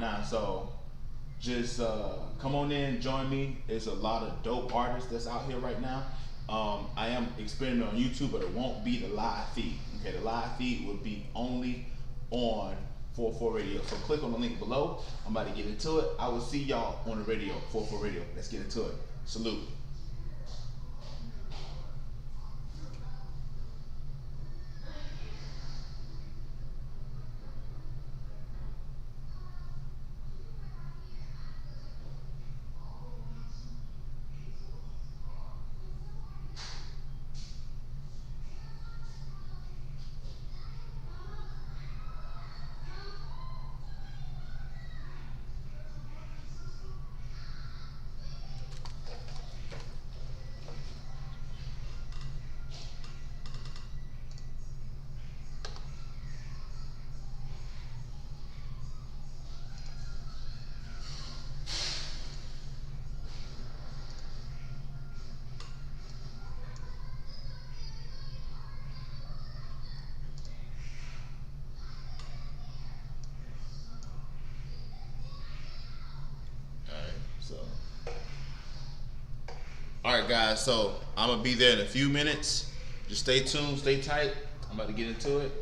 now. So just come on in, join me. There's a lot of dope artists that's out here right now. I am experimenting on YouTube, but it won't be the live feed. Okay, the live feed will be only on 44 Radio. So click on the link below. I'm about to get into it. I will see y'all on the radio, 44 Radio. Let's get into it. Salute. So, all right, guys. So I'm gonna be there in a few minutes. Just stay tuned, stay tight. I'm about to get into it.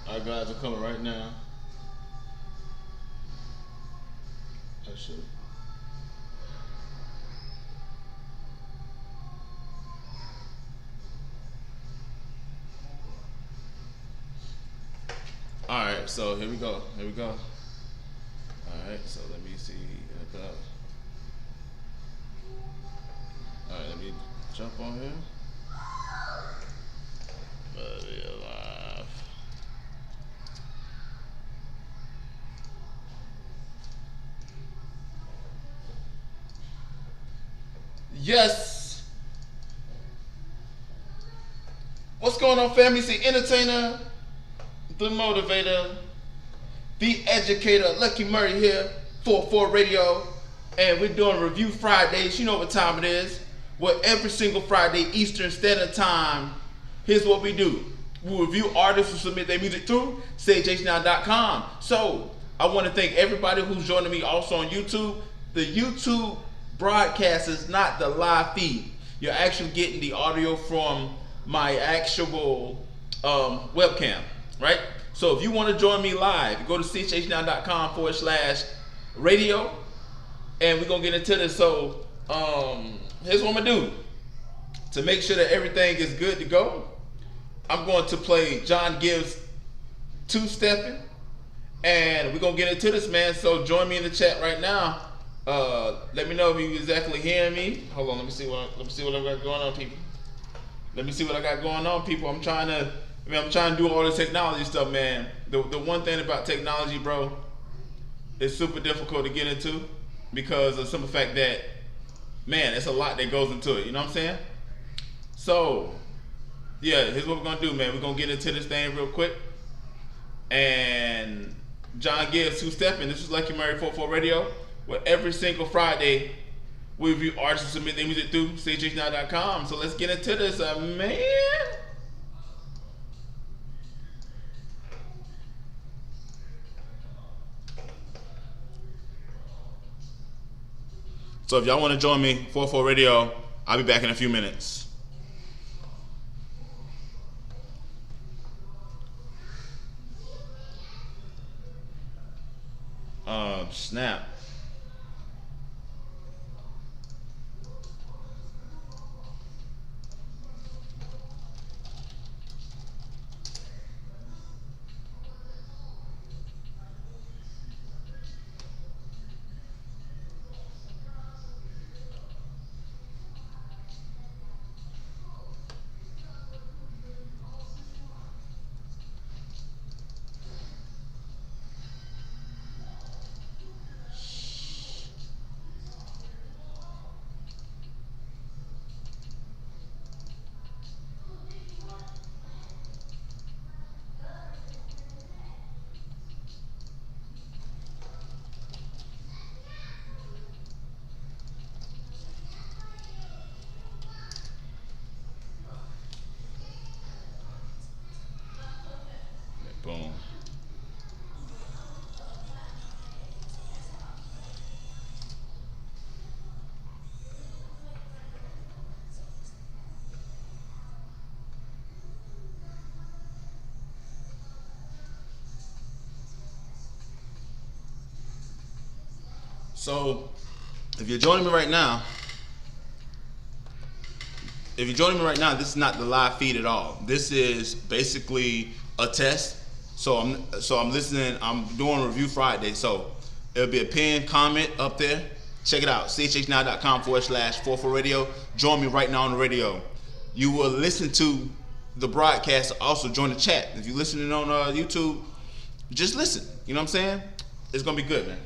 Our guys are coming right now. I should. All right, so here we go. Here we go. All right, so let me see. All right, let me jump on here. Buddy alive. Yes. What's going on, family? See, entertainer, the motivator, the educator, Lucky Murray here, 44 Radio, and we're doing Review Fridays. You know what time it is. Well, every single Friday, Eastern Standard Time, here's what we do. We review artists who submit their music through SageHNow.com. So, I want to thank everybody who's joining me also on YouTube. The YouTube broadcast is not the live feed. You're actually getting the audio from my actual webcam, right? So if you want to join me live, go to SageHNow.com/radio, and we're going to get into this. So here's what I'm going to do. To make sure that everything is good to go, I'm going to play John Gibbs two-stepping, and we're going to get into this, man. So join me in the chat right now. Let me know if you exactly hearing me. Hold on, let me see what I got going on, people. Let me see what I got going on, people. I'm trying to do all this technology stuff, man. The one thing about technology, bro, it's super difficult to get into because of the simple fact that, man, it's a lot that goes into it. You know what I'm saying? So, yeah, here's what we're gonna do, man. We're gonna get into this thing real quick. And John Gibbs two-stepping. This is Lucky Murray 44 Radio. Where every single Friday we review artists who submit their music through SageHNow.com. So let's get into this, man. So if y'all want to join me, 44 Radio, I'll be back in a few minutes. Snap. So, if you're joining me right now, this is not the live feed at all. This is basically a test. So I'm listening. I'm doing Review Friday. So it'll be a pinned comment up there. Check it out. chhnow.com/44radio. Join me right now on the radio. You will listen to the broadcast. Also join the chat. If you're listening on YouTube, just listen. You know what I'm saying? It's gonna be good, man.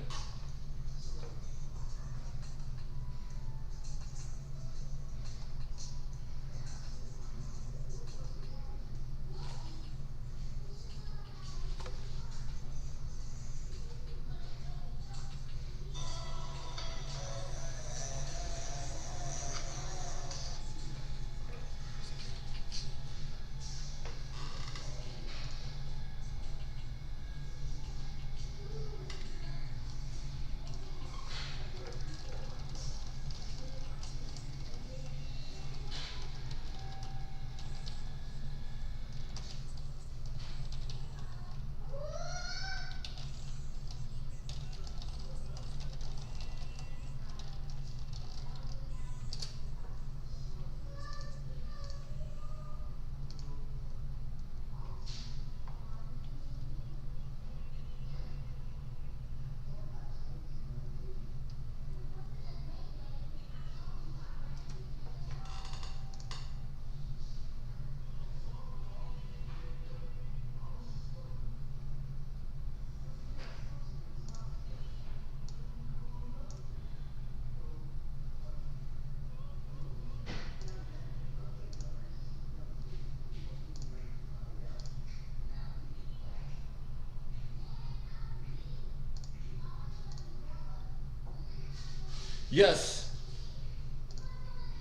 Yes,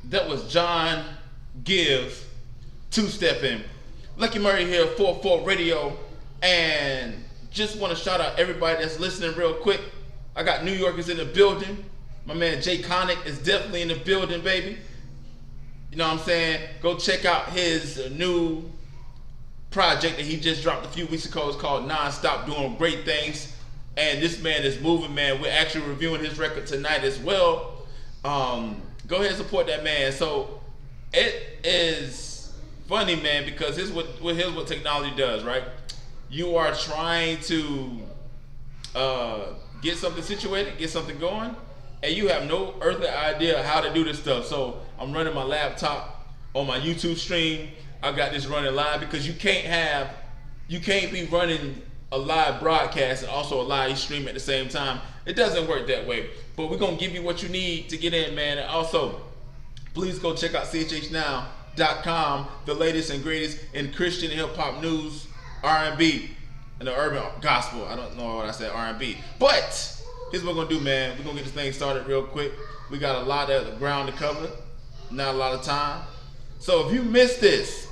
that was John Gibbs, two-stepping. Lucky Murray here, 44 Radio, and just want to shout out everybody that's listening real quick. I got New Yorkers in the building. My man Jay Connick is definitely in the building, baby. You know what I'm saying? Go check out his new project that he just dropped a few weeks ago. It's called Non-Stop, doing great things. And this man is moving, man. We're actually reviewing his record tonight as well. Go ahead and support that man. So it is funny, man, because here's what technology does, right? You are trying to get something situated, get something going, and you have no earthly idea how to do this stuff. So I'm running my laptop on my YouTube stream. I got this running live because you can't be running a live broadcast and also a live stream at the same time. It doesn't work that way. But we're gonna give you what you need to get in, man. And also, please go check out chhnow.com, the latest and greatest in Christian hip hop news, R&B, and the urban gospel. I don't know what I said, R&B. But here's what we're gonna do, man. We're gonna get this thing started real quick. We got a lot of ground to cover, not a lot of time. So if you missed this,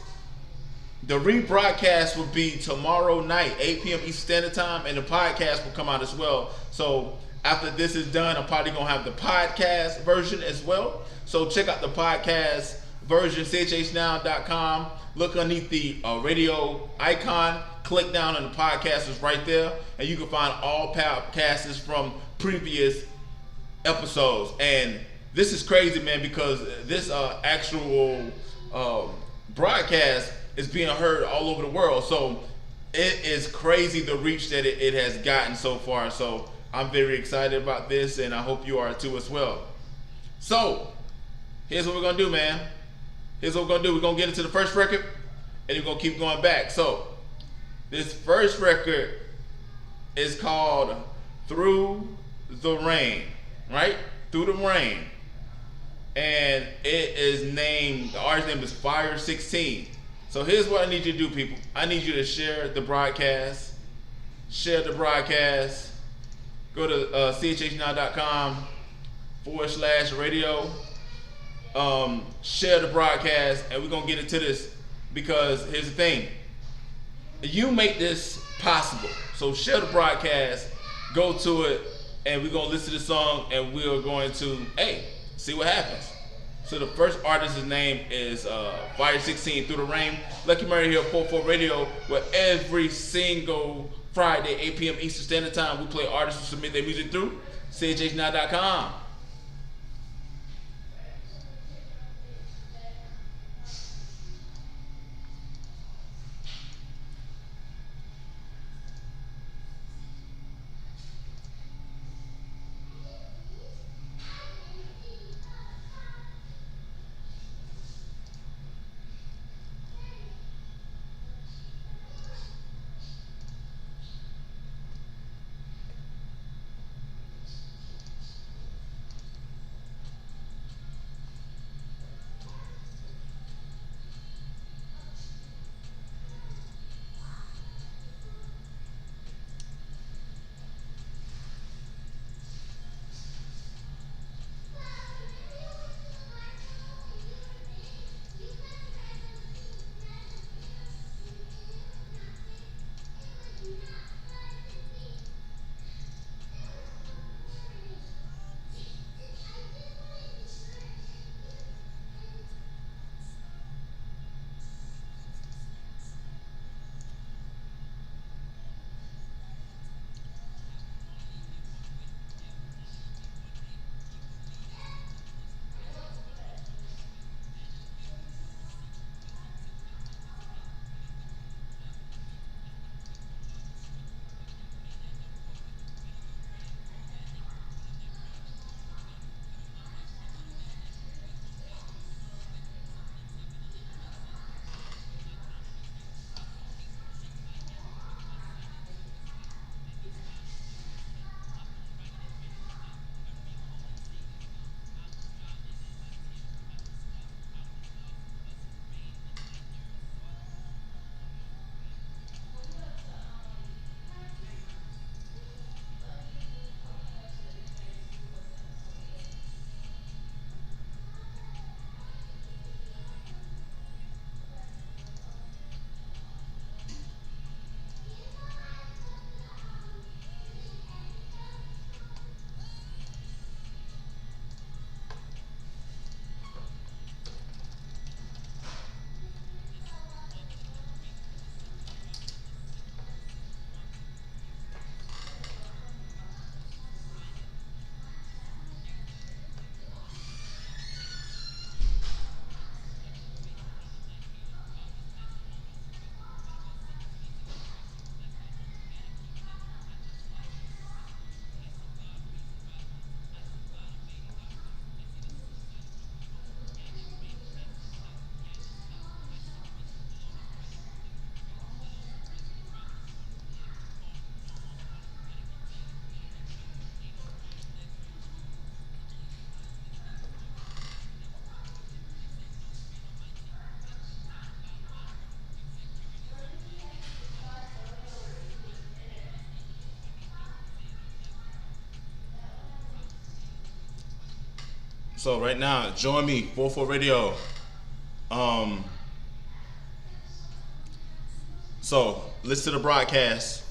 the rebroadcast will be tomorrow night, 8 p.m. Eastern Standard Time, and the podcast will come out as well. So after this is done, I'm probably going to have the podcast version as well. So check out the podcast version, chhnow.com. Look underneath the radio icon. Click down on the podcast is right there. And you can find all podcasts from previous episodes. And this is crazy, man, because this actual broadcast is being heard all over the world. So it is crazy the reach that it has gotten so far. So I'm very excited about this, and I hope you are too as well. So here's what we're gonna do, man. Here's what we're gonna do. We're gonna get into the first record, and we're gonna keep going back. So this first record is called Through the Rain, right? Through the Rain. And it is named, the artist name is Fire 16. So here's what I need you to do, people. I need you to share the broadcast. Share the broadcast. Go to chhnow.com/radio. Share the broadcast, and we're gonna get into this because here's the thing. You make this possible. So share the broadcast, go to it, and we're gonna listen to the song, and we're going to, see what happens. So the first artist's name is Fire 16, Through the Rain. Lucky Murray here, 44 Radio, where every single Friday, 8 p.m. Eastern Standard Time, we play artists who submit their music through CHHNow.com. So right now, join me, 44 Radio. So listen to the broadcast.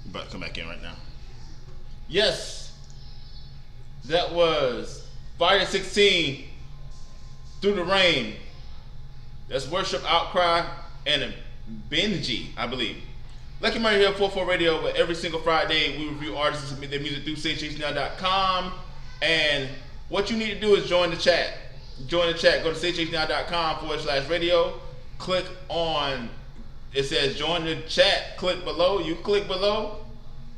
About to come back in right now. Yes, that was Fire 16 Through the Rain. That's Worship Outcry and Benji, I believe. Lucky Money here, 44 Radio, where every single Friday we review artists and submit their music through CHHNow.com. And what you need to do is join the chat. Join the chat. Go to chhnow.com/radio. Click on, it says join the chat. Click below. You click below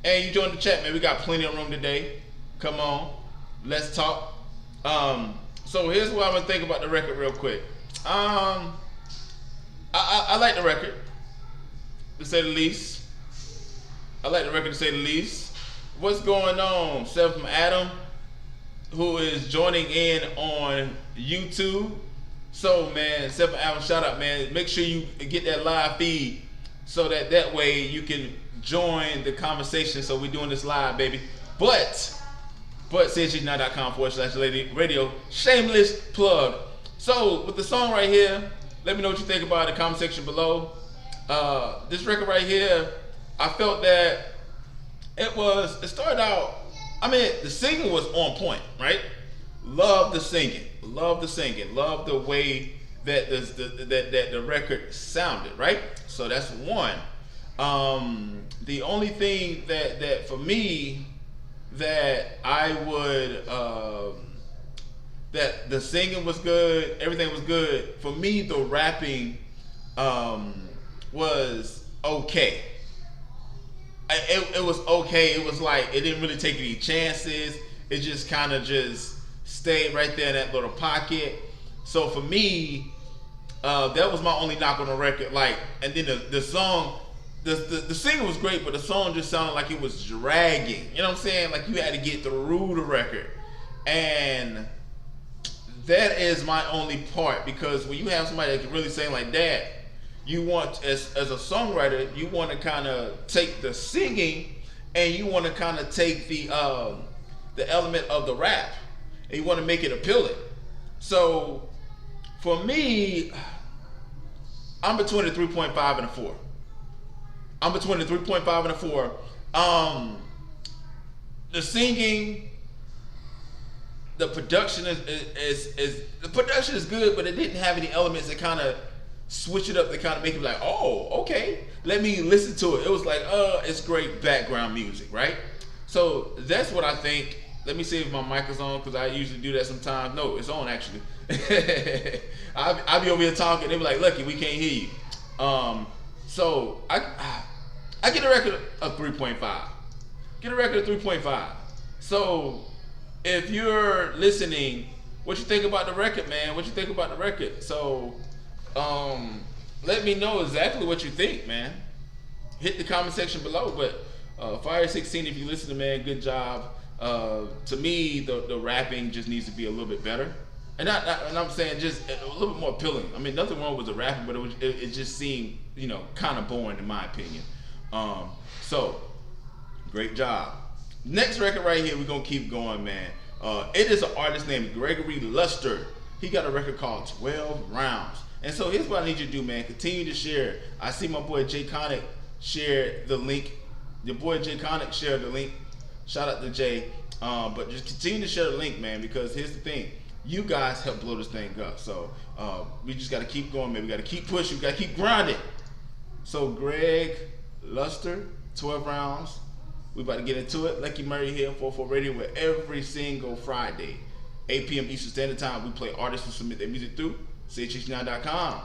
and you join the chat, man. We got plenty of room today. Come on. Let's talk. So here's what I'm going to think about the record real quick. I like the record, to say the least. I like the record, to say the least. What's going on? Seth from Adam, who is joining in on YouTube. So, man, Seth from Adam, shout out, man. Make sure you get that live feed so that way you can join the conversation. So we're doing this live, baby. But chhnow.com/radio. Shameless plug. So with the song right here, let me know what you think about it in the comment section below. This record right here, I felt that it started out, I mean, the singing was on point, right? Love the singing. Love the way that the record sounded, right? So that's one. The only thing that for me that I would that the singing was good, everything was good. For me, the rapping was okay. It was okay. It was like it didn't really take any chances. It just kind of just stayed right there in that little pocket. So for me, that was my only knock on the record. Like, and then the song, the singer was great, but the song just sounded like it was dragging. You know what I'm saying? Like you had to get through the record, and that is my only part, because when you have somebody that can really sing like that, you want, as a songwriter, you want to kind of take the singing and you want to kind of take the element of the rap and you want to make it appealing. So for me, I'm between a 3.5 and a 4. I'm between a 3.5 and a 4. The singing, the production the production is good, but it didn't have any elements that kind of switch it up, to kind of make it like, oh, okay, let me listen to it. It was like, it's great background music, right? So that's what I think. Let me see if my mic is on, because I usually do that sometimes. No, it's on actually. I'll be over here talking. They be like, Lucky, we can't hear you. So I get a record of 3.5. Get a record of 3.5. So if you're listening, what you think about the record, man? What you think about the record? So let me know exactly what you think, man. Hit the comment section below. But Fire 16, if you listen to, man, good job. To me, the rapping just needs to be a little bit better, and I'm saying just a little bit more appealing. I mean, nothing wrong with the rapping, but it just seemed, kind of boring in my opinion. So great job. Next record right here, we're gonna keep going, man. It is an artist named Gregory Luster. He got a record called 12 Rounds. And so here's what I need you to do, man. Continue to share. I see my boy Jay Connick share the link. Your boy Jay Connick shared the link. Shout out to Jay. But just continue to share the link, man, because here's the thing. You guys help blow this thing up. So we just got to keep going, man. We got to keep pushing. We got to keep grinding. So Greg Luster, 12 Rounds. We about to get into it. Lucky Murray here, 44 Radio, where every single Friday, 8 p.m. Eastern Standard Time, we play artists who submit their music through chhnow.com.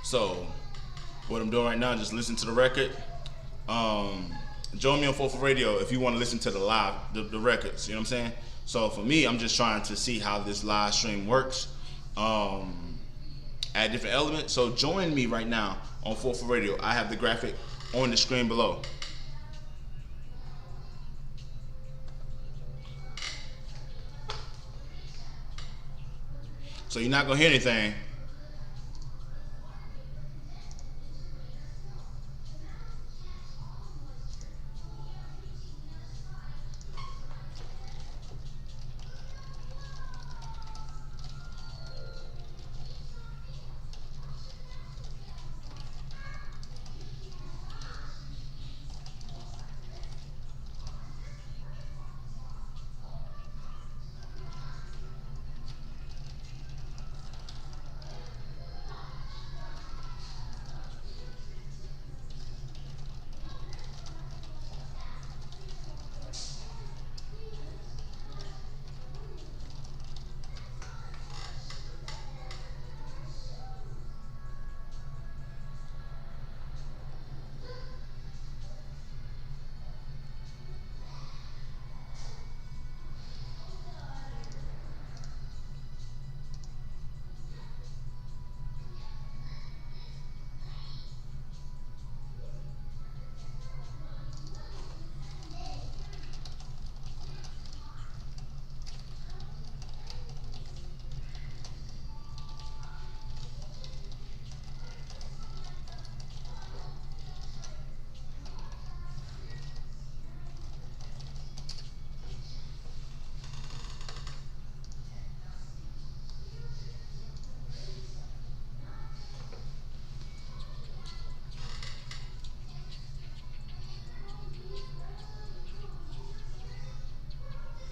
So what I'm doing right now is just listen to the record. Join me on 44 Radio if you want to listen to the records, you know what I'm saying? So for me, I'm just trying to see how this live stream works. Add different elements. So join me right now on 44 Radio. I have the graphic on the screen below. So you're not gonna hear anything.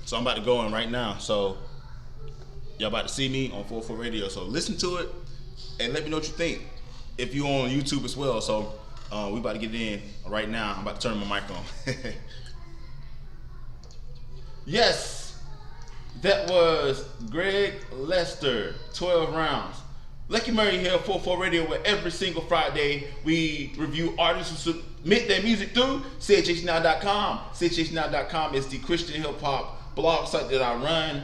So I'm about to go in right now. So y'all about to see me on 44 Radio. So listen to it and let me know what you think. If you on YouTube as well. So we about to get it in right now. I'm about to turn my mic on. Yes, that was Greg Lester, 12 rounds. Lucky Murray here, 44 Radio, where every single Friday we review artists who submit their music through CHHNow.com. CHHNow.com is the Christian hip hop blog site that I run,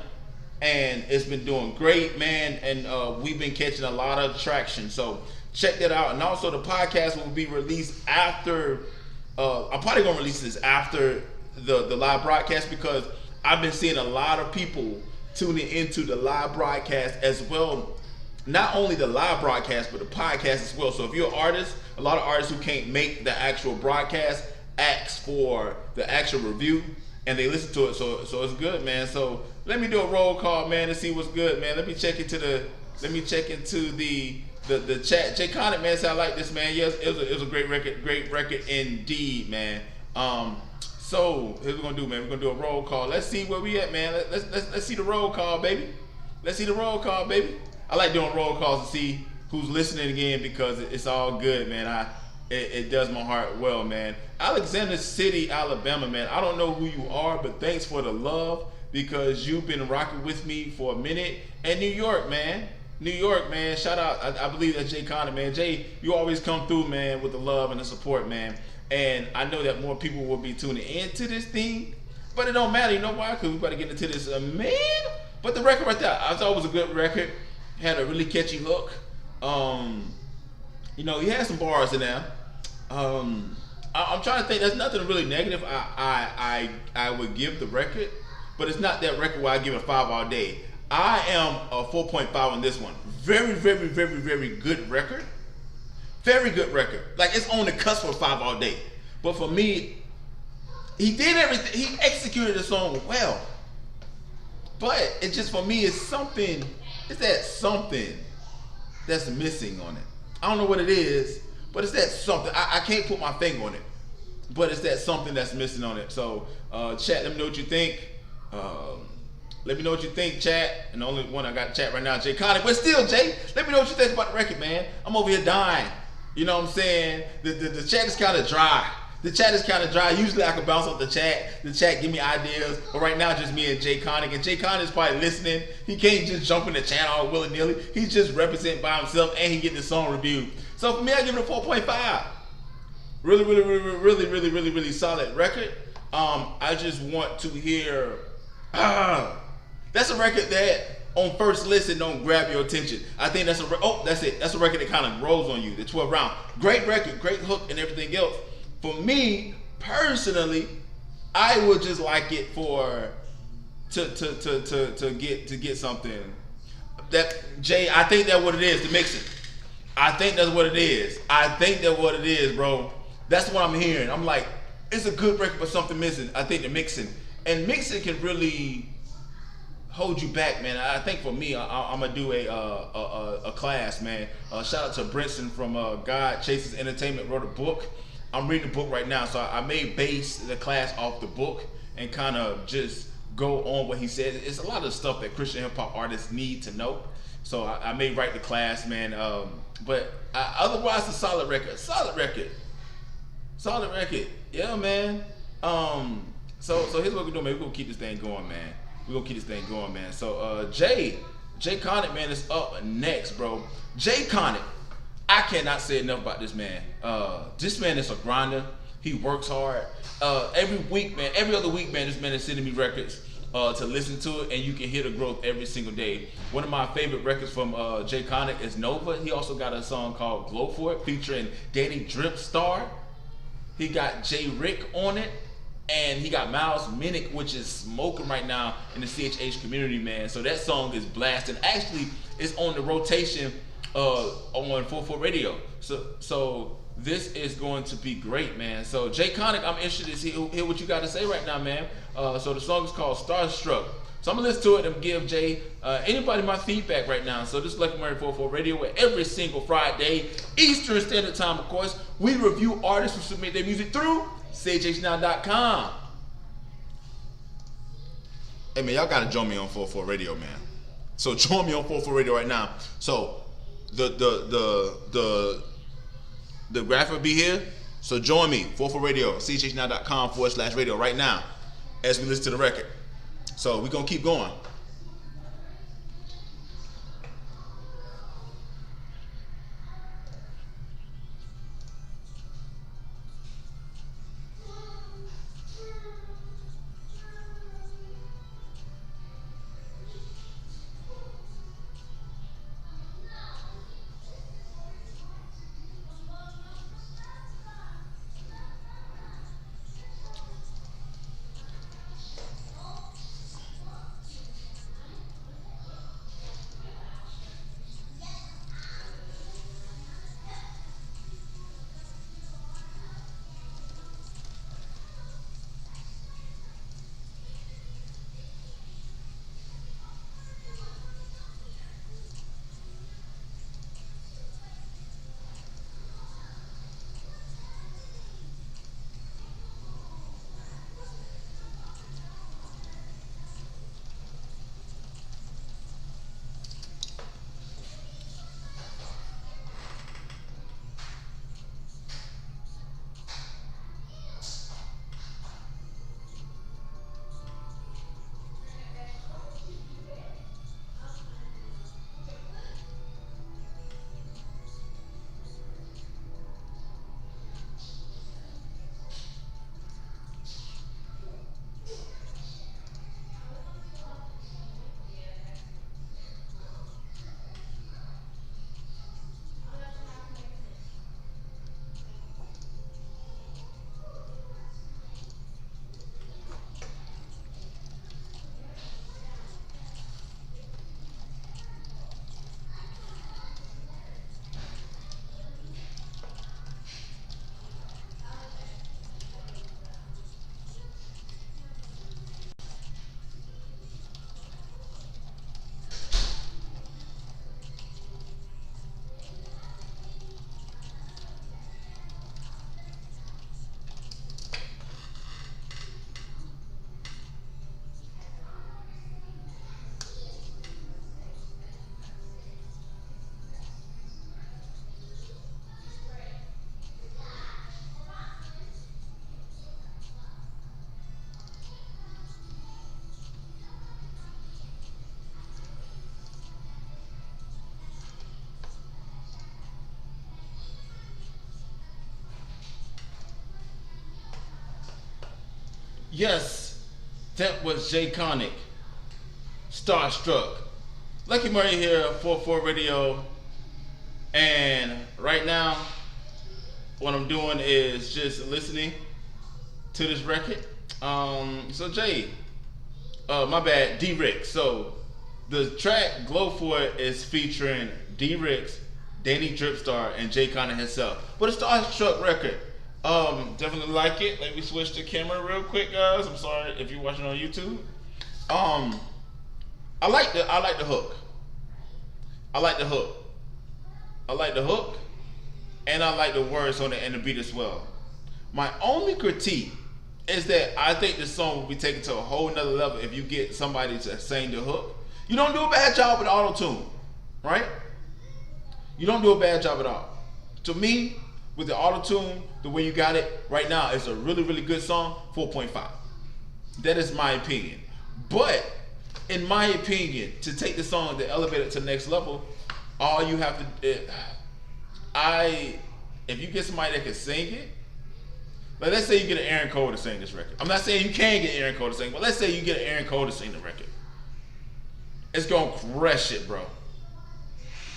and it's been doing great, man. And we've been catching a lot of traction. So check that out. And also the podcast will be released after. I'm probably gonna release this after the live broadcast, because I've been seeing a lot of people tuning into the live broadcast as well. Not only the live broadcast, but the podcast as well. So if you're an artist, a lot of artists who can't make the actual broadcast ask for the actual review, and they listen to it. So it's good, man. So let me do a roll call, man, to see what's good, man. Let me check into the chat. Jay Connick, man, said I like this, man. Yes, it was a great record indeed, man. So here's what we're gonna do, man. We're gonna do a roll call. Let's see where we at, man. Let's see the roll call, baby. Let's see the roll call, baby. I like doing roll calls to see who's listening again, because it's all good, man. It does my heart well, man. Alexander City, Alabama, man. I don't know who you are, but thanks for the love, because you've been rocking with me for a minute. And New York, man. New York, man. Shout out. I believe that's Jay Connick, man. Jay, you always come through, man, with the love and the support, man. And I know that more people will be tuning into this thing, but it don't matter. You know why? Because we got to get into this, man. But the record right there, I thought it was a good record. Had a really catchy hook. You know, he had some bars in there. I'm trying to think. There's nothing really negative I would give the record, but it's not that record where I give it 5 all day. I am a 4.5 on this one. Very, very, very, very good record. Very good record. Like, it's on the cusp of 5 all day. But for me, he did everything. He executed the song well. But it just, for me, it's something. It's that something that's missing on it. I don't know what it is, but it's that something. I can't put my finger on it, but it's that something that's missing on it. So, chat, let me know what you think. Let me know what you think, chat. And the only one I got chat right now is Jay Connick. But still, Jay, let me know what you think about the record, man. I'm over here dying. You know what I'm saying? The chat is kind of dry. The chat is kind of dry. Usually I can bounce off the chat. The chat give me ideas. But right now, just me and Jay Connick. And Jay Connick is probably listening. He can't just jump in the chat all willy-nilly. He's just representing by himself, and he get the song reviewed. So for me, I give it a 4.5. Really, really, really, really, really, really, really solid record. I just want to hear. That's a record that on first listen don't grab your attention. I think that's that's it. That's a record that kind of grows on you. The 12 round. Great record, great hook, and everything else. For me personally, I would just like it to get something that Jay. I think that's what it is. The mixing. I think that's what it is. I think that's what it is, bro. That's what I'm hearing. I'm like, it's a good record, but something missing. I think the mixing, and mixing can really hold you back, man. I think for me, I'm gonna do a class, man. Shout out to Brinson from God Chases Entertainment, wrote a book. I'm reading the book right now, so I may base the class off the book and kind of just go on what he said. It's a lot of stuff that Christian hip hop artists need to know. So I may write the class, man. But otherwise, a solid record. Solid record. Yeah, man. So here's what we're doing, man. We're gonna keep this thing going, man. So Jay Connick, man, is up next, bro. Jay Connick. I cannot say enough about this man. This man is a grinder. He works hard. Every week, man, every other week, man, this man is sending me records to listen to it, and you can hear the growth every single day. One of my favorite records from Jay Connick is Nova. He also got a song called Glow For It featuring Danny Dripstar. He got Jay Rick on it, and he got Miles Minnick, which is smoking right now in the CHH community, man. So that song is blasting. Actually, it's on the rotation on 44 Radio. So this is going to be great, man. So Jay Connick, I'm interested to hear what you got to say right now, man. So the song is called Starstruck. So I'm gonna listen to it and give Jay, anybody my feedback right now. So this is Lucky Murray 44 Radio, where every single Friday, Eastern Standard Time, of course, we review artists who submit their music through CHHNow.com. Hey man, y'all gotta join me on 44 Radio, man. So join me on 44 Radio right now. So the graphic will be here. So join me, 44 Radio, chhnow.com/radio right now as we listen to the record. So we're gonna keep going. Yes, that was Jay Connick, Starstruck. Lucky Murray here, 44 Radio. And right now, what I'm doing is just listening to this record. So Jay, my bad, D-Rix. So the track Glow For It is featuring D-Rix, Danny Dripstar, and Jay Connick himself. But a Starstruck record. Definitely like it. Let me switch the camera real quick, guys. I'm sorry if you're watching on YouTube. I like the hook. I like the hook. I like the hook, and I like the words on it and the beat as well. My only critique is that I think the song will be taken to a whole nother level if you get somebody to sing the hook. You don't do a bad job with auto-tune, right? You don't do a bad job at all. To me, with the auto-tune, the way you got it right now, it's a really, really good song, 4.5. That is my opinion. But, in my opinion, to take the song to elevate it to the next level, all you have to, if you get somebody that can sing it, like let's say you get an Aaron Cole to sing this record. I'm not saying you can get Aaron Cole to sing, but let's say you get an Aaron Cole to sing the record. It's gonna crush it, bro.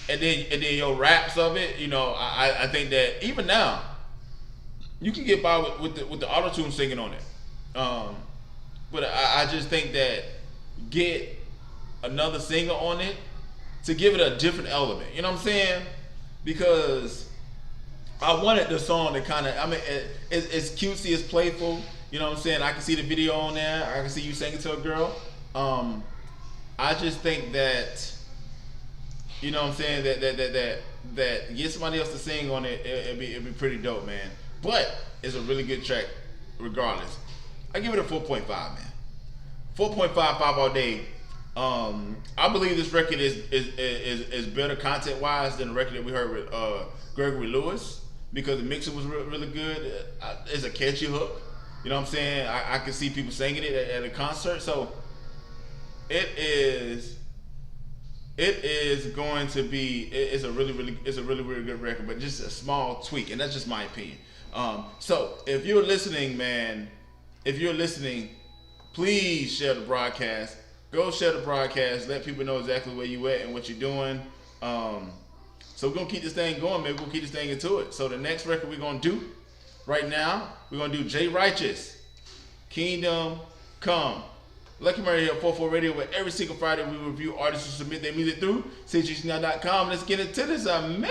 And then your raps of it, you know, I think that even now, you can get by with the auto-tune singing on it. But I just think that get another singer on it to give it a different element. You know what I'm saying? Because I wanted the song to kind of, I mean, it's cutesy, it's playful. You know what I'm saying? I can see the video on there. I can see you singing to a girl. I just think that, you know what I'm saying, that get somebody else to sing on it, it'd be pretty dope, man. But it's a really good track regardless. I give it a 4.5, man. 4.55 all day. I believe this record is better content wise than the record that we heard with Gregory Lewis, because the mixing was really good. It's a catchy hook. You know what I'm saying? I can see people singing it at a concert. So it is going to be, it's a really good record, but just a small tweak, and that's just my opinion. So if you're listening, man, please share the broadcast. Go share the broadcast. Let people know exactly where you at and what you're doing. So we're gonna keep this thing going. Maybe we'll keep this thing into it. So the next record we're gonna do right now, we're gonna do Jay Righteous, Kingdom Come. Lucky Murray here, 44 Radio, where every single Friday we review artists who submit their music through CGCNow.com. Let's get into this, man.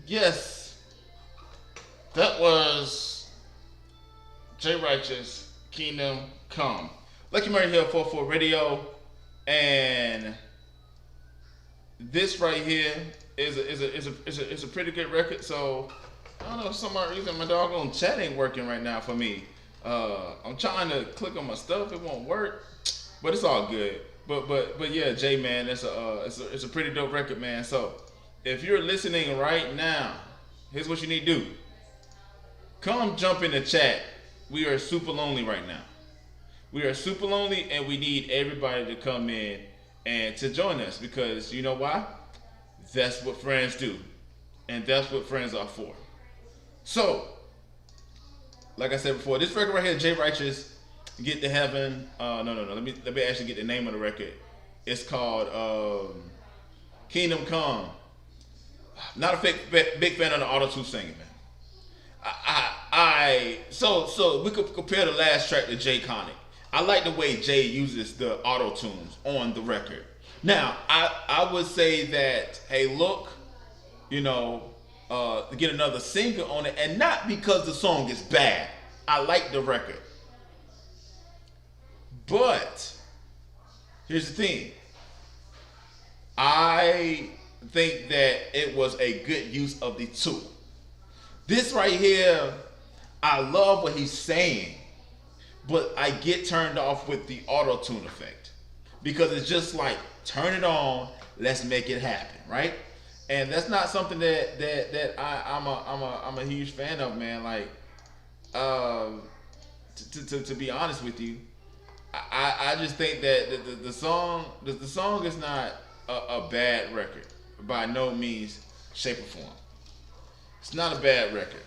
Yes, that was Jay Righteous, Kingdom Come. Lucky Murray here, 44 Radio, and this right here is a pretty good record. So I don't know, for some odd reason my doggone chat ain't working right now for me. I'm trying to click on my stuff, it won't work, but it's all good. But yeah, Jay, man, it's a pretty dope record, man. So if you're listening right now, here's what you need to do. Come jump in the chat. We are super lonely right now. We are super lonely, and we need everybody to come in and to join us, because you know why? That's what friends do, and that's what friends are for. So like I said before, this record right here, Jay Righteous, Get to Heaven. No. Let me actually get the name of the record. It's called Kingdom Come. Not a big fan of the auto tune singing, man. So we could compare the last track to Jay Conic. I like the way Jay uses the auto tunes on the record. Now, I would say that, hey, look, you know, get another singer on it, and not because the song is bad. I like the record, but here's the thing. I think that it was a good use of the tool. This right here, I love what he's saying, but I get turned off with the auto tune effect because it's just like turn it on, let's make it happen, right? And that's not something that I'm a huge fan of, man. Like, to be honest with you, I just think that the song is not a bad record by no means, shape, or form. It's not a bad record.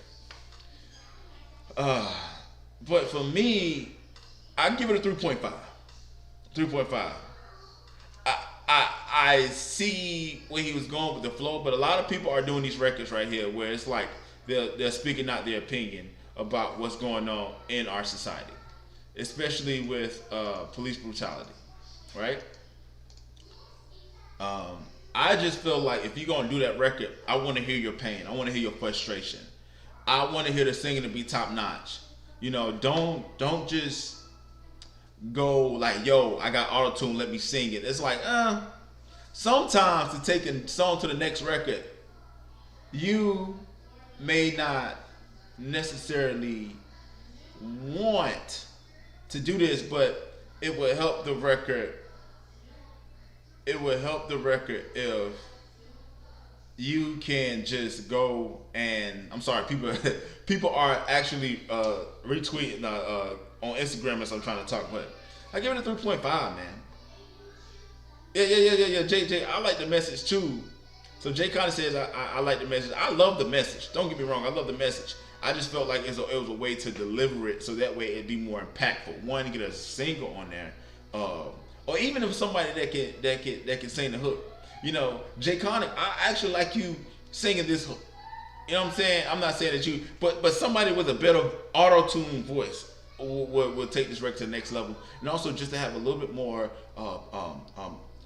But for me, I give it a 3.5. 3.5. I see where he was going with the flow, but a lot of people are doing these records right here where it's like they're speaking out their opinion about what's going on in our society, especially with police brutality, right? I just feel like if you're gonna do that record, I want to hear your pain. I want to hear your frustration. I want to hear the singing to be top notch. You know, don't just go like, yo, I got auto tune, let me sing it. It's like, sometimes to take a song to the next record, you may not necessarily want to do this, but it would help the record. It would help the record if you can just go and, I'm sorry, people are actually retweeting on Instagram as I'm trying to talk, but I give it a 3.5, man. Yeah. Jay, I like the message too. So Jay kind of says I like the message. I love the message. Don't get me wrong, I love the message. I just felt like it was a way to deliver it so that way it'd be more impactful. One, to get a single on there, or even if somebody that can sing the hook. You know, Jay Conic, I actually like you singing this hook. You know what I'm saying? I'm not saying that you, but somebody with a better auto-tune voice will take this record to the next level, and also just to have a little bit more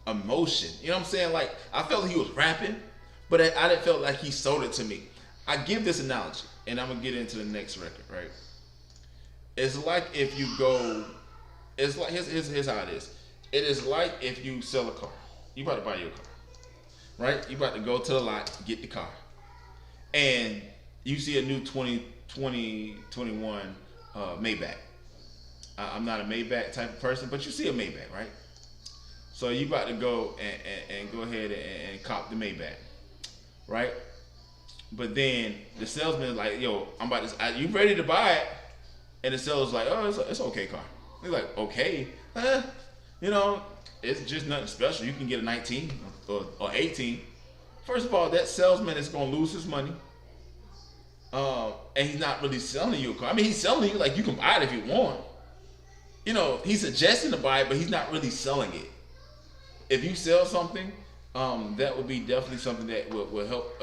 emotion. You know what I'm saying? Like, I felt like he was rapping, but I didn't feel like he sold it to me. I give this analogy, and I'm gonna get into the next record. Right? It's like if you go. It's like here's how it is. It is like if you sell a car. You about to buy your car, right? You about to go to the lot, get the car, and you see a new 2021 Maybach. I'm not a Maybach type of person, but you see a Maybach, right? So you about to go and go ahead and cop the Maybach, right? But then the salesman is like, yo, I'm about to, you ready to buy it? And the salesman's like, oh, it's okay car. He's like, okay, you know, it's just nothing special. You can get a 19 or 18. First of all, that salesman is going to lose his money. And he's not really selling you a car. I mean, he's selling you, like, you can buy it if you want. You know, he's suggesting to buy it, but he's not really selling it. If you sell something, that would be definitely something that will help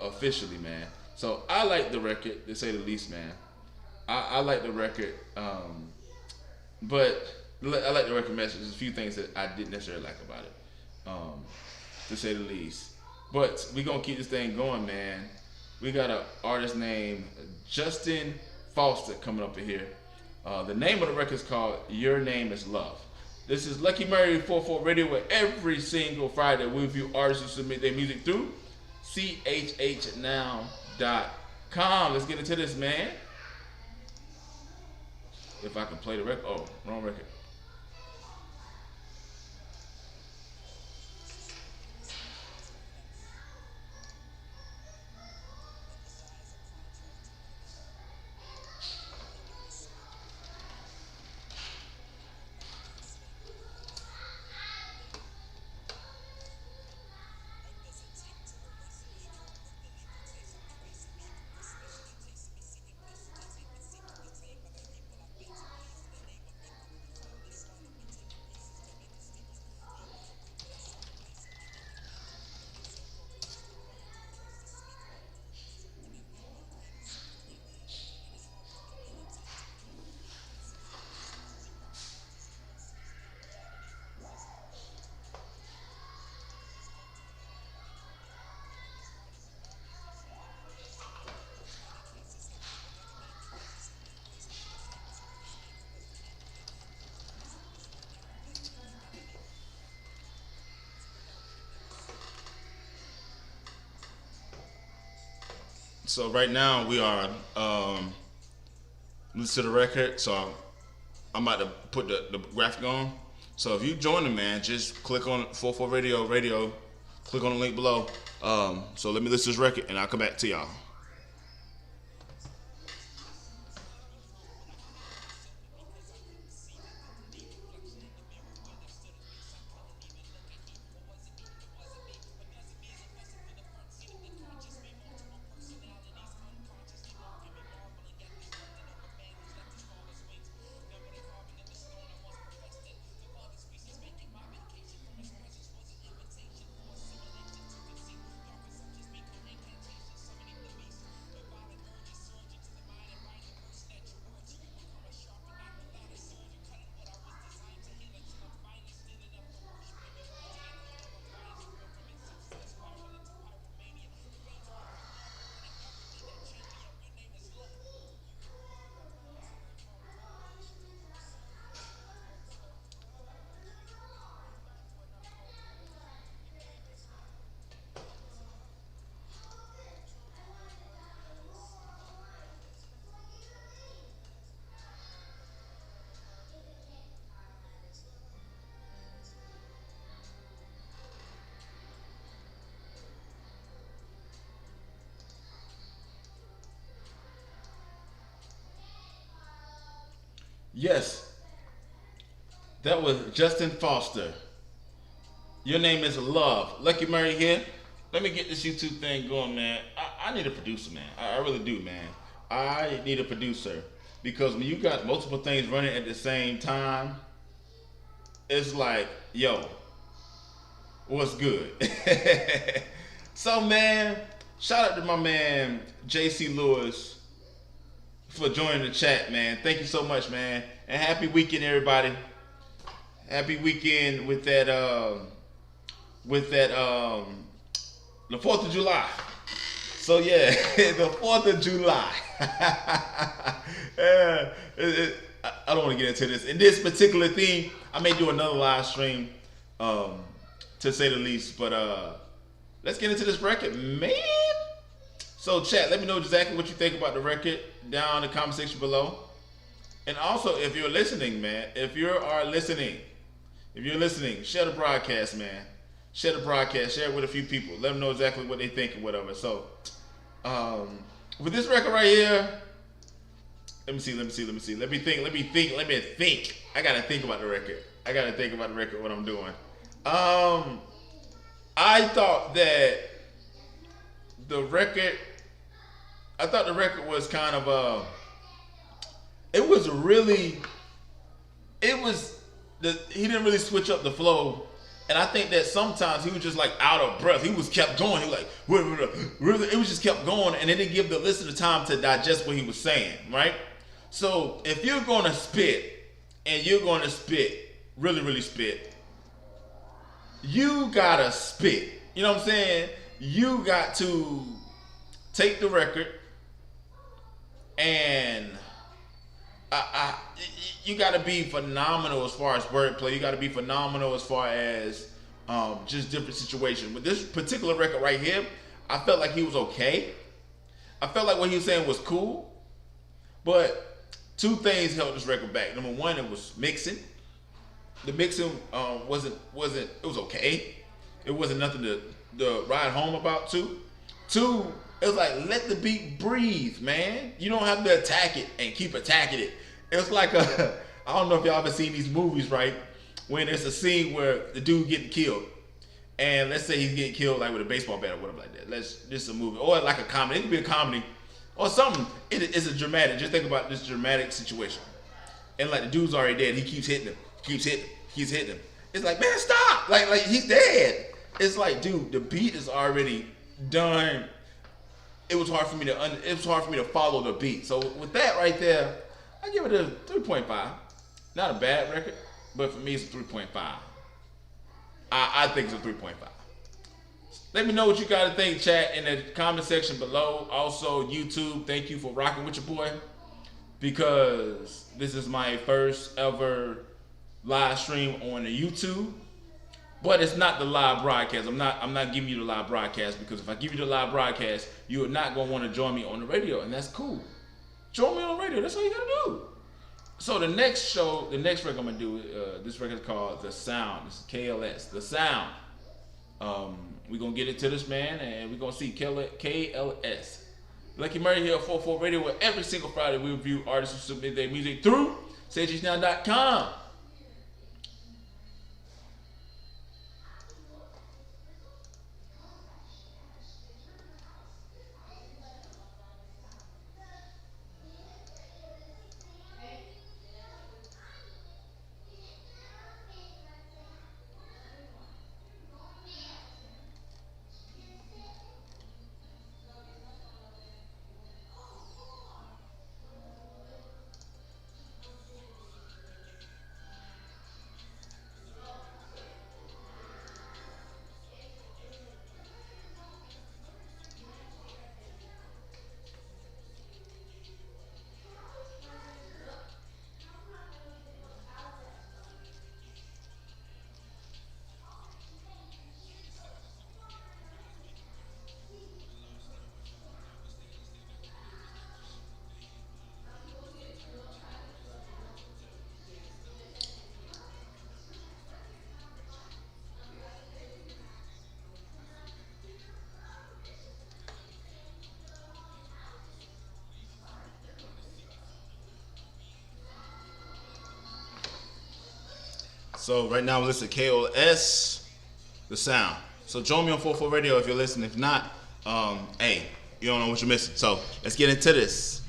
officially, man. So I like the record, to say the least, man. I like the record, but I like the record message. There's a few things that I didn't necessarily like about it, to say the least. But we're going to keep this thing going, man. We got an artist named Justin Foster coming up in here. The name of the record is called Your Name is Love. This is Lucky Murray 44 Radio, where every single Friday we review artists who submit their music through chhnow.com. Let's get into this, man. If I can play the record. Oh, wrong record. So right now we are listen to the record. So I'm about to put the graphic on. So if you join the man, just click on 44 Radio. Click on the link below. So let me listen to this record, and I'll come back to y'all. Yes, that was Justin Foster. Your name is Love. Lucky Murray here. Let me get this YouTube thing going, man. I need a producer, man. I really do, man. I need a producer because when you got multiple things running at the same time, it's like, yo, what's good? So, man, shout out to my man JC Lewis for joining the chat, man. Thank you so much, man. And happy weekend, everybody. Happy weekend with that the 4th of July. So yeah, the 4th of July. I don't want to get into this. In this particular theme, I may do another live stream, to say the least. But let's get into this record, man. So chat, let me know exactly what you think about the record down in the comment section below. And also, if you're listening, man, if you're listening, share the broadcast, man. Share the broadcast, share it with a few people. Let them know exactly what they think and whatever. So, with this record right here, let me see. Let me think. I gotta think about the record. What I'm doing. I thought the record was kind of he didn't really switch up the flow, and I think that sometimes he was just like out of breath. He was kept going. He was like, it was just kept going, and it didn't give the listener time to digest what he was saying, right? So if you're going to spit, and you're going to spit, really spit, you gotta spit. You know what I'm saying? You got to take the record and you got to be phenomenal as far as wordplay. You got to be phenomenal as far as just different situations. With this particular record right here, I felt like he was okay. I felt like what he was saying was cool, but two things held this record back. Number one, it was mixing. The mixing wasn't. It was okay. It wasn't nothing to ride home about. Two, it was like, let the beat breathe, man. You don't have to attack it and keep attacking it. It's like I don't know if y'all ever seen these movies, right? When there's a scene where the dude getting killed, and let's say he's getting killed like with a baseball bat or whatever like that. This is a movie, or like a comedy. It could be a comedy or something. It's a dramatic. Just think about this dramatic situation, and like the dude's already dead. He keeps hitting him. Keeps hitting him. It's like, man, stop! Like he's dead. It's like, dude, the beat is already done. It was hard for me to follow the beat. So with that right there, I give it a 3.5. Not a bad record, but for me it's a 3.5. I think it's a 3.5. Let me know what you gotta think, chat, in the comment section below. Also, YouTube, thank you for rocking with your boy, because this is my first ever live stream on the YouTube. But it's not the live broadcast. I'm not giving you the live broadcast, because if I give you the live broadcast, you are not gonna want to join me on the radio, and that's cool. Join me on the radio. That's all you gotta do. So the next record I'm gonna do, this record is called The Sound. This is KLS, The Sound. We're gonna get into this, man, and we're gonna see KLS. Lucky Murray here at 44 Radio, where every single Friday we review artists who submit their music through SageHNow.com. So right now we listen to KLS, The Sound. So join me on 44 Radio if you're listening. If not, hey, you don't know what you're missing. So let's get into this.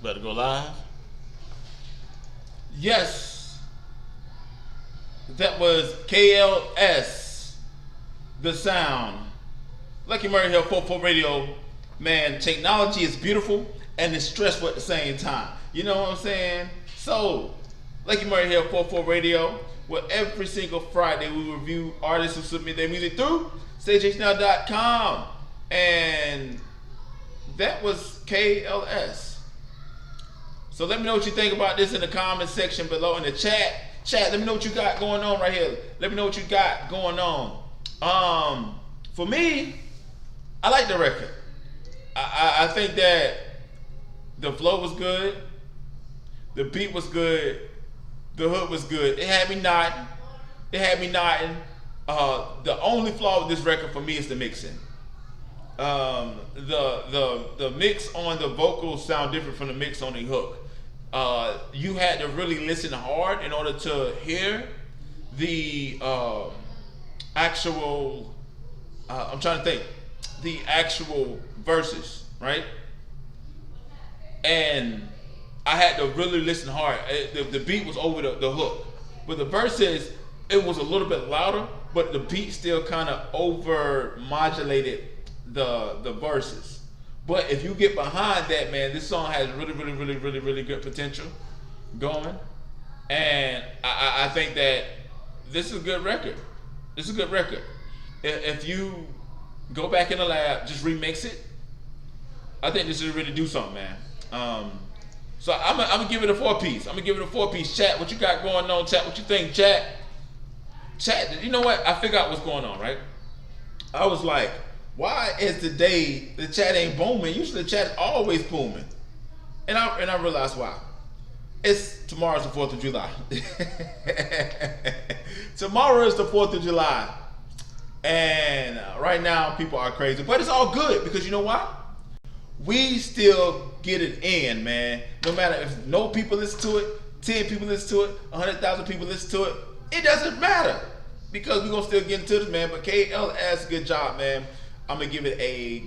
Better go live. Yes, that was KLS, The Sound. Lucky Murray here, 44 Radio. Man, technology is beautiful and it's stressful at the same time. You know what I'm saying? So, Lucky Murray here, 44 Radio, where every single Friday we review artists who submit their music through SageHNow.com. And that was KLS. So let me know what you think about this in the comment section below in the chat. Let me know what you got going on right here. Let me know what you got going on. For me, I like the record. I think that the flow was good, the beat was good, the hook was good. It had me nodding. The only flaw with this record for me is the mixing. The mix on the vocals sound different from the mix on the hook. You had to really listen hard in order to hear the actual, I'm trying to think, the actual verses, right? And I had to really listen hard. The beat was over the hook, but the verses, it was a little bit louder, but the beat still kind of over modulated the verses. But if you get behind that, man, this song has really good potential going. And I think that this is a good record. This is a good record. If you go back in the lab, just remix it, I think this will really do something, man. So I'm gonna give it a 4-piece. I'm gonna give it a 4-piece. Chat, what you got going on? Chat, what you think? Chat, chat. You know what? I figured out what's going on, right? I was like, why is today the chat ain't booming? Usually the chat always booming, and I realized why. It's tomorrow's the 4th of July. Tomorrow is the 4th of July, and right now people are crazy, but it's all good because you know why? We still get it in, man. No matter if no people listen to it, 10 people listen to it, 100,000 people listen to it, it doesn't matter because we're gonna still get into this, man. But KLS, good job, man. I'm gonna give it a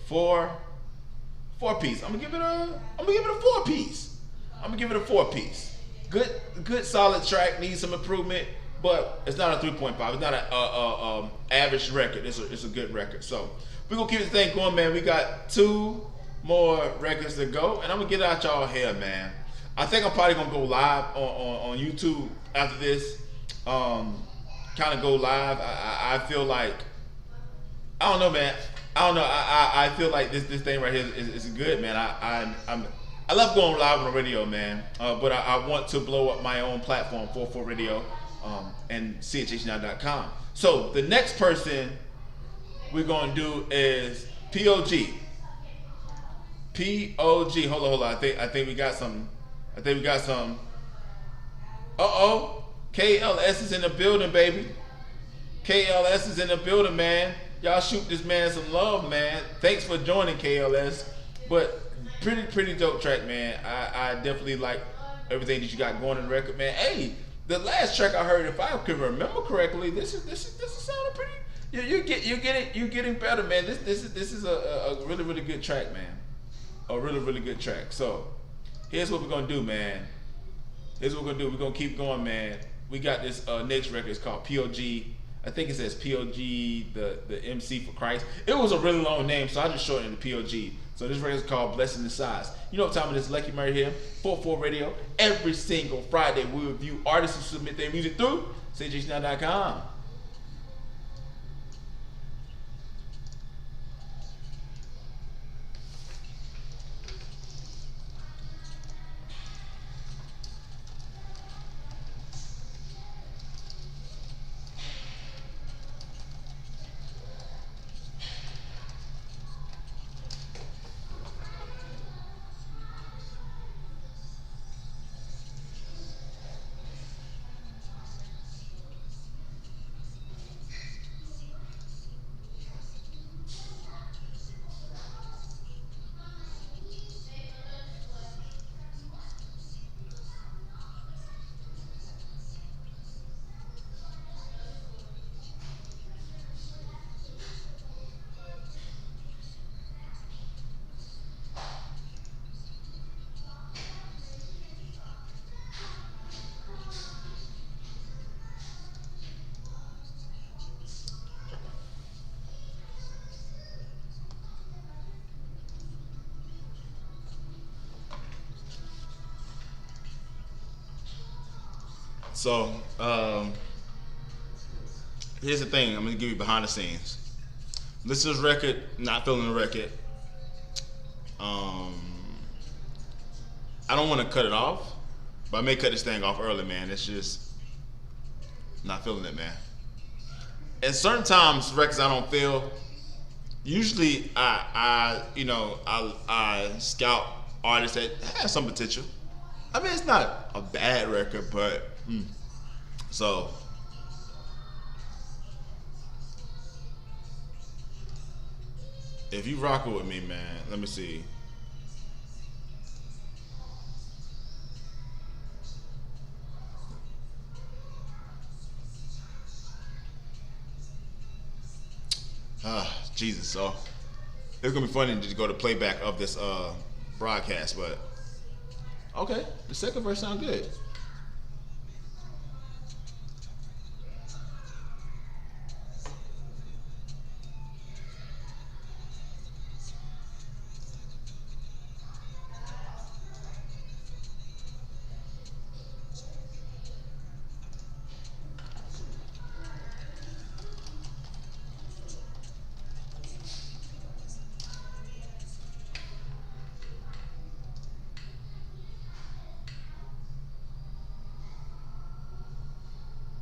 4-piece. I'm gonna give it a 4-piece. I'm gonna give it a 4-piece. Good solid track, needs some improvement, but it's not a 3.5. It's not a average record. It's a good record. So we're gonna keep this thing going, man. We got 2 more records to go, and I'm gonna get out y'all here, man. I think I'm probably gonna go live on YouTube after this. Kind of go live. I feel like, I don't know, man. I don't know. I feel like this thing right here is good, man. I love going live on the radio, man. But I want to blow up my own platform, 44 Radio, and chh9.com. So the next person we're gonna do is POG. POG. Hold on. I think we got something. Uh-oh. KLS is in the building, baby. KLS is in the building, man. Y'all shoot this man some love, man. Thanks for joining, KLS. But pretty dope track, man. I definitely like everything that you got going in the record, man. Hey, the last track I heard, if I can remember correctly, this is sounding pretty. You're getting better, man. This is a really good track, man. A really good track. So here's what we're gonna do, man. Here's what we're gonna do. We're gonna keep going, man. We got this next record. It's called POG. I think it says POG, the MC for Christ. It was a really long name, so I just shortened it to POG. So this record is called Blessing the Size. You know what time it is? Lucky Murray here, 44 Radio. Every single Friday, we review artists who submit their music through chh9.com. So here's the thing. I'm gonna give you behind the scenes. Listen to this record, not feeling the record. I don't want to cut it off, but I may cut this thing off early, man. It's just not feeling it, man. And certain times, records I don't feel. Usually, I scout artists that have some potential. I mean, it's not a bad record, but so if you rockin' with me, man, let me see. Jesus. So it's gonna be funny to go to playback of this broadcast, but okay, the second verse sounds good.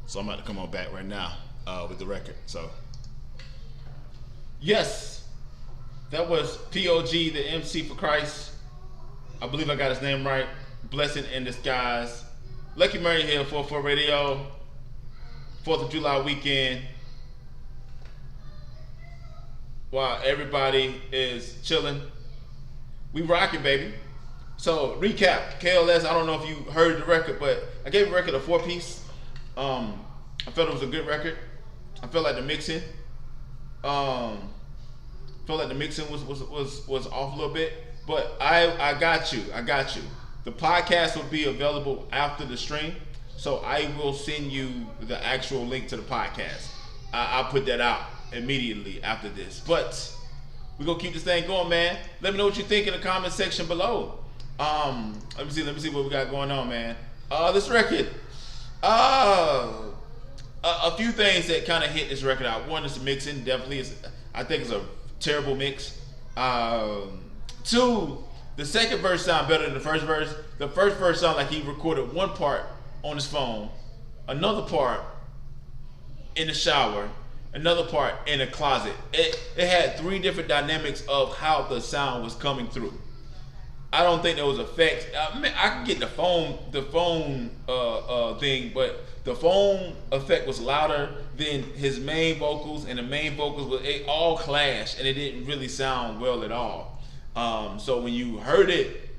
So I'm about to come on back right now with the record. So Yes, that was POG, the MC for Christ. I believe I got his name right. Blessing in disguise. Lucky Murray here, 44 Radio. 4th of July weekend. While everybody is chilling, we rocking, baby. So recap, KLS. I don't know if you heard the record, but I gave the record a 4-piece. I felt it was a good record. I felt like the mixing, was off a little bit. But I got you. The podcast will be available after the stream, so I will send you the actual link to the podcast. I'll put that out immediately after this. But we're gonna keep this thing going, man. Let me know what you think in the comment section below. Let me see what we got going on, man. This record, a few things that kind of hit this record out. One is the mixing, definitely is. I think it's a terrible mix. 2, the second verse sound better than the first verse. The first verse sound like he recorded one part on his phone, another part in the shower, another part in a closet. It had 3 different dynamics of how the sound was coming through. I don't think there was effects. I can get the phone thing, but the phone effect was louder than his main vocals, and the main vocals it all clashed, and it didn't really sound well at all. So when you heard it,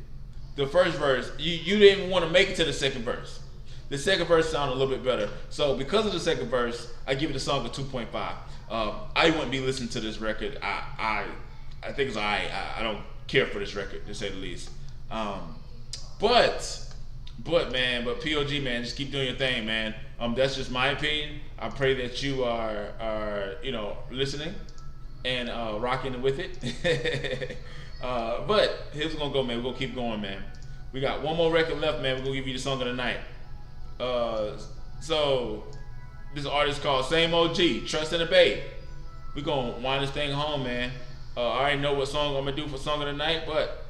the first verse, you didn't even want to make it to the second verse. The second verse sounded a little bit better. So because of the second verse, I give it a song of 2.5. I wouldn't be listening to this record. I think it's alright. I don't care for this record, to say the least. But POG, man, just keep doing your thing, man. That's just my opinion. I pray that you are listening and rocking with it. But here's what's gonna go, man. We're gonna keep going, man. We got one more record left, man. We're gonna give you the song of the night. So this artist called Same OG, Trust in the Bay. We're gonna wind this thing home, man. I already know what song I'm gonna do for song of the night, but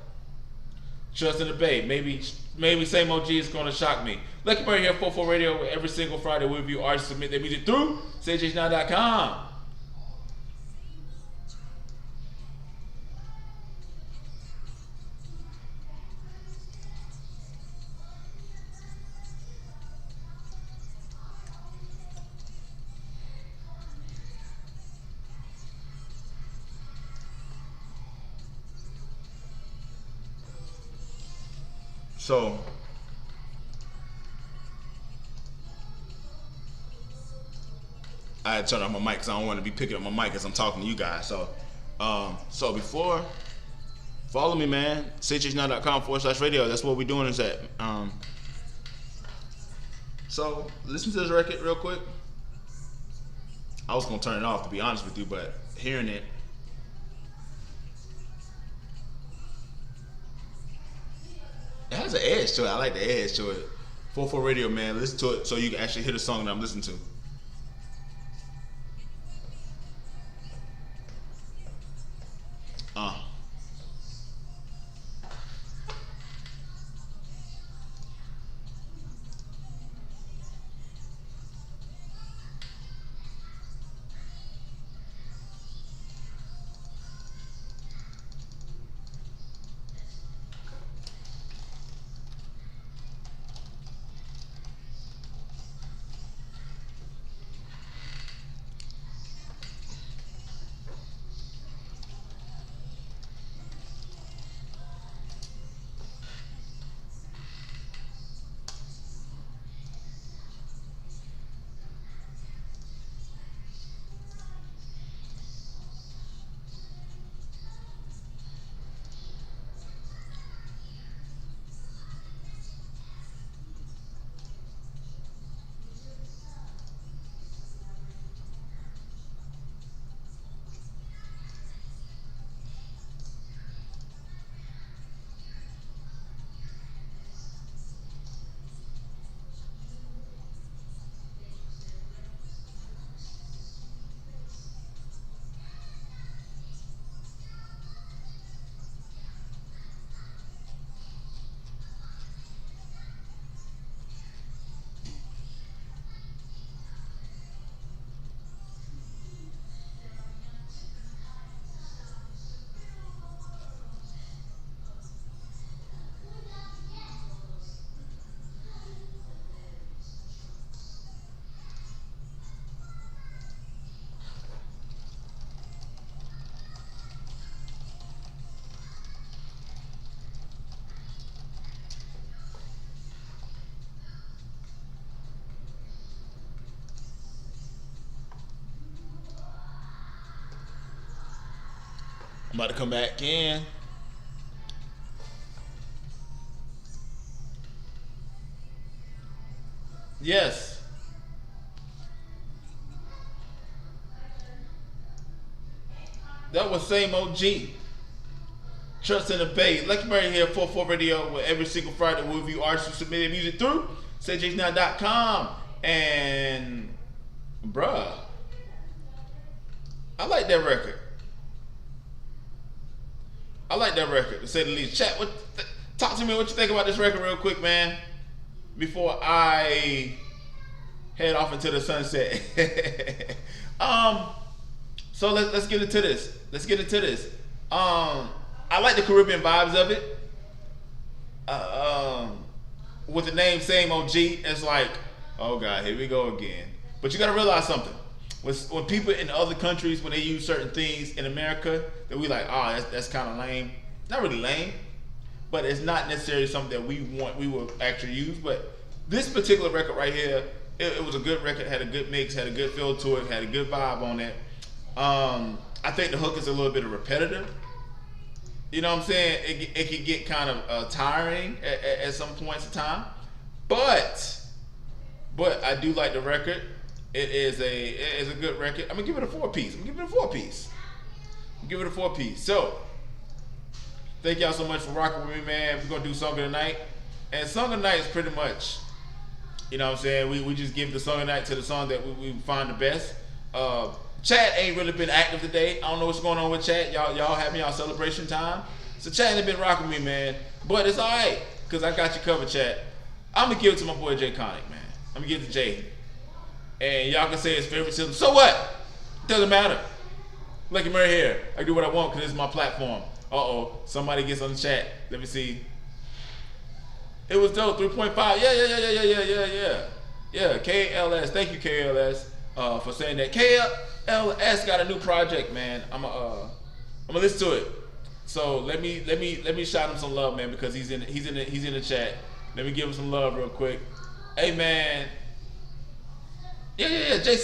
Trust in the Bay. Maybe Same OG is gonna shock me. Lucky Murray here, 44 Radio. Every single Friday we review artists submit their music through SageH9.com. So I had to turn off my mic because I don't want to be picking up my mic as I'm talking to you guys. So before, follow me, man. SageH9.com/radio. That's what we're doing is that. So listen to this record real quick. I was gonna turn it off, to be honest with you, but hearing it. It has an edge to it. I like the edge to it. 44 Radio, man. Listen to it so you can actually hear the song that I'm listening to. I'm about to come back in. Yes. That was same OG. Trust in the Bay. Lucky Murray here, 44 Radio, where every single Friday we review artists who submitted music through SageHnow.com. And, bruh, I like that record. I like that record, to say the least. Chat, talk to me what you think about this record real quick, man, before I head off into the sunset. So let's get into this. I like the Caribbean vibes of it. With the name same OG, it's like, oh God, here we go again. But you gotta realize something. When people in other countries, when they use certain things in America, that we like, oh, that's kind of lame. Not really lame, but it's not necessarily something that we will actually use. But this particular record right here, it was a good record, had a good mix, had a good feel to it, had a good vibe on it. I think the hook is a little bit repetitive. You know what I'm saying? It can get kind of tiring at some points in time. But I do like the record. It is a good record. I'm gonna give it a 4-piece. Give it a 4-piece. So thank y'all so much for rocking with me, man. We're gonna do Song of the Night. And Song of the Night is pretty much, you know what I'm saying, we just give the Song of the Night to the song that we find the best. Chat ain't really been active today. I don't know what's going on with chat. Y'all having y'all celebration time. So chat ain't been rocking with me, man. But it's alright, because I got you covered, chat. I'm gonna give it to my boy Jay Conic, man. I'm gonna give it to Jay. And y'all can say it's favoritism. So what? Doesn't matter. Lucky Murray here. I do what I want because it's my platform. Somebody gets on the chat. Let me see. It was dope. 3.5. Yeah. KLS. Thank you, KLS, for saying that. KLS got a new project, man. I'm gonna listen to it. So let me shout him some love, man, because he's in the chat. Let me give him some love real quick. Hey, man. Yeah. Jay,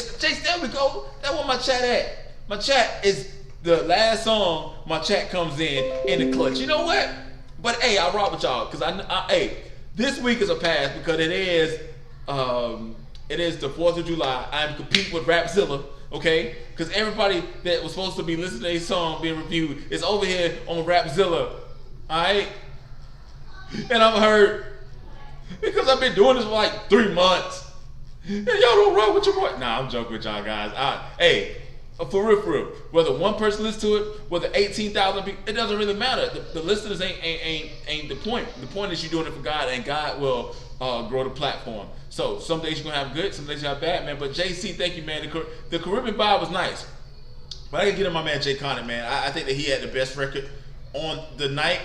there we go. That's where my chat at. My chat is the last song my chat comes in the clutch. You know what? But hey, I rock with y'all because hey, this week is a pass because it is the 4th of July. I'm competing with Rapzilla, okay? Because everybody that was supposed to be listening to a song being reviewed is over here on Rapzilla, all right? And I'm hurt because I've been doing this for like 3 months. And y'all don't run with your boy. Nah, I'm joking with y'all guys. Hey, for real. Whether one person listens to it, whether 18,000 people, it doesn't really matter. The listeners ain't the point. The point is you're doing it for God, and God will grow the platform. So some days you're gonna have good, some days you have bad, man. But JC, thank you, man. The Caribbean vibe was nice. But I gotta get on my man Jay Conic, man. I think that he had the best record on the night.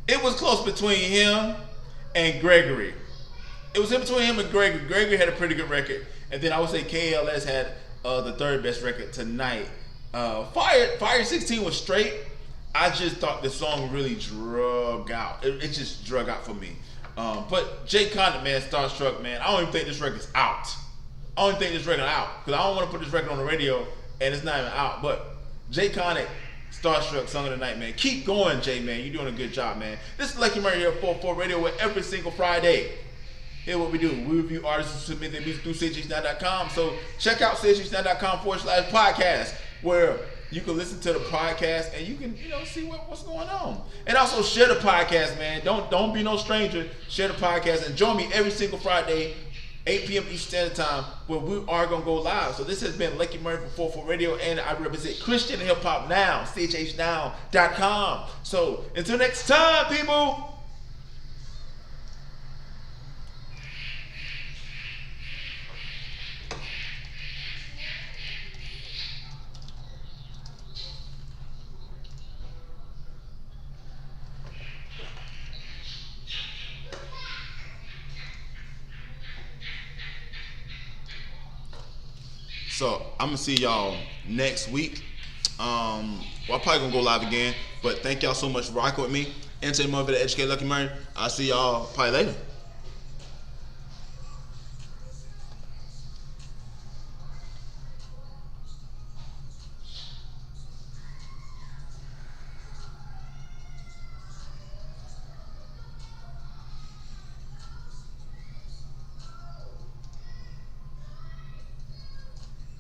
It was close between him and Gregory. It was in between him and Gregory. Gregory had a pretty good record. And then I would say KLS had the 3rd best record tonight. Fire 16 was straight. I just thought the song really drug out. It just drug out for me. But Jay Conic, man, Starstruck, man. I don't even think this record's out. Because I don't want to put this record on the radio and it's not even out. But Jay Conic, Starstruck, Song of the Night, man. Keep going, Jay, man. You're doing a good job, man. This is Lucky Murray here, 44 Radio, where every single Friday, here's what we do. We review artists who submit their music through SageHnow.com. So check out SageHnow.com/podcast, where you can listen to the podcast and you can, see what's going on. And also share the podcast, man. Don't be no stranger. Share the podcast and join me every single Friday, 8 p.m. Eastern Standard Time, where we are gonna go live. So this has been Lucky Murray for 44 Radio, and I represent Christian Hip Hop Now, SageHnow.com. So until next time, people. So I'm gonna see y'all next week. I'm probably gonna go live again. But thank y'all so much for rocking with me. Entertainment of the Educate Lucky Murray. I'll see y'all probably later.